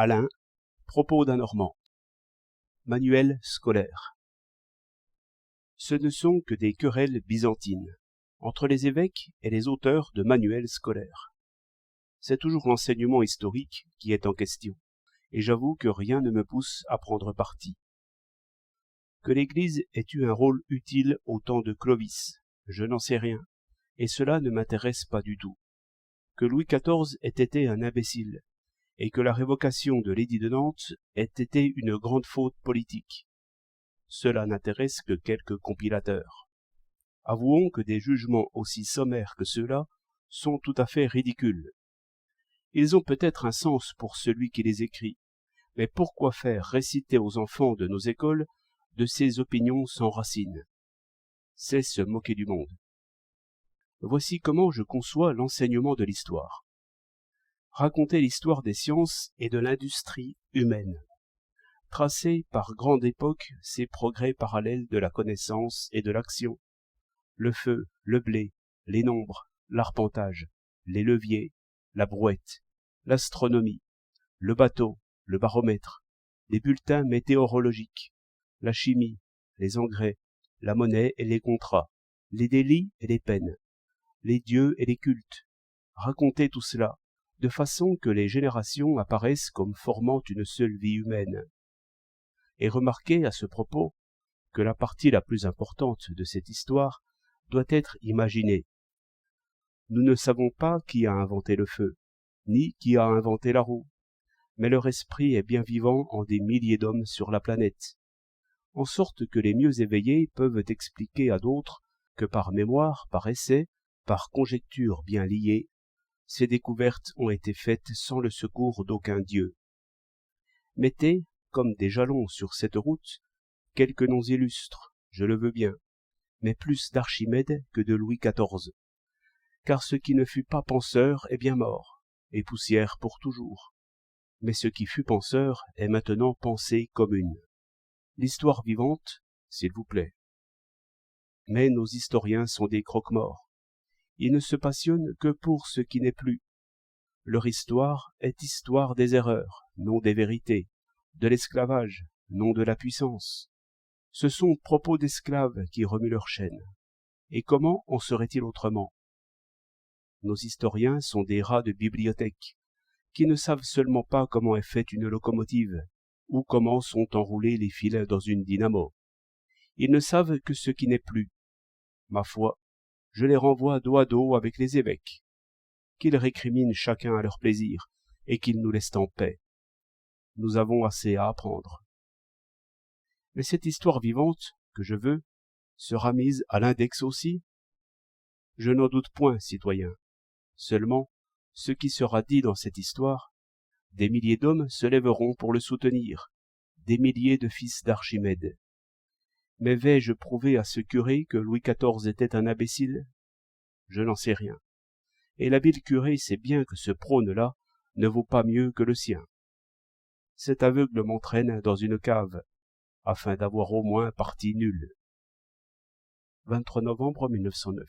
Alain, propos d'un Normand. Manuel scolaire. Ce ne sont que des querelles byzantines, entre les évêques et les auteurs de manuels scolaires. C'est toujours l'enseignement historique qui est en question, et j'avoue que rien ne me pousse à prendre parti. Que l'Église ait eu un rôle utile au temps de Clovis, je n'en sais rien, et cela ne m'intéresse pas du tout. Que Louis XIV ait été un imbécile, et que la révocation de l'édit de Nantes ait été une grande faute politique. Cela n'intéresse que quelques compilateurs. Avouons que des jugements aussi sommaires que ceux-là sont tout à fait ridicules. Ils ont peut-être un sens pour celui qui les écrit, mais pourquoi faire réciter aux enfants de nos écoles de ces opinions sans racines? C'est se moquer du monde. Voici comment je conçois l'enseignement de l'histoire. Raconter l'histoire des sciences et de l'industrie humaine. Tracer par grande époque ces progrès parallèles de la connaissance et de l'action. Le feu, le blé, les nombres, l'arpentage, les leviers, la brouette, l'astronomie, le bateau, le baromètre, les bulletins météorologiques, la chimie, les engrais, la monnaie et les contrats, les délits et les peines, les dieux et les cultes. Raconter tout cela, de façon que les générations apparaissent comme formant une seule vie humaine. Et remarquez à ce propos que la partie la plus importante de cette histoire doit être imaginée. Nous ne savons pas qui a inventé le feu, ni qui a inventé la roue, mais leur esprit est bien vivant en des milliers d'hommes sur la planète, en sorte que les mieux éveillés peuvent expliquer à d'autres que par mémoire, par essai, par conjecture bien liée, ces découvertes ont été faites sans le secours d'aucun dieu. Mettez, comme des jalons sur cette route, quelques noms illustres, je le veux bien, mais plus d'Archimède que de Louis XIV, car ce qui ne fut pas penseur est bien mort, et poussière pour toujours, mais ce qui fut penseur est maintenant pensée commune. L'histoire vivante, s'il vous plaît. Mais nos historiens sont des croque-morts. Ils ne se passionnent que pour ce qui n'est plus. Leur histoire est histoire des erreurs, non des vérités, de l'esclavage, non de la puissance. Ce sont propos d'esclaves qui remuent leur chaîne. Et comment en serait-il autrement? Nos historiens sont des rats de bibliothèque, qui ne savent seulement pas comment est faite une locomotive, ou comment sont enroulés les fils dans une dynamo. Ils ne savent que ce qui n'est plus. Ma foi, je les renvoie dos à dos avec les évêques, qu'ils récriminent chacun à leur plaisir, et qu'ils nous laissent en paix. Nous avons assez à apprendre. Mais cette histoire vivante, que je veux, sera mise à l'index aussi? Je n'en doute point, citoyens. Seulement, ce qui sera dit dans cette histoire, des milliers d'hommes se lèveront pour le soutenir, des milliers de fils d'Archimède. Mais vais-je prouver à ce curé que Louis XIV était un imbécile? Je n'en sais rien. Et l'habile curé sait bien que ce prône-là ne vaut pas mieux que le sien. Cet aveugle m'entraîne dans une cave, afin d'avoir au moins parti nul. 23 novembre 1909.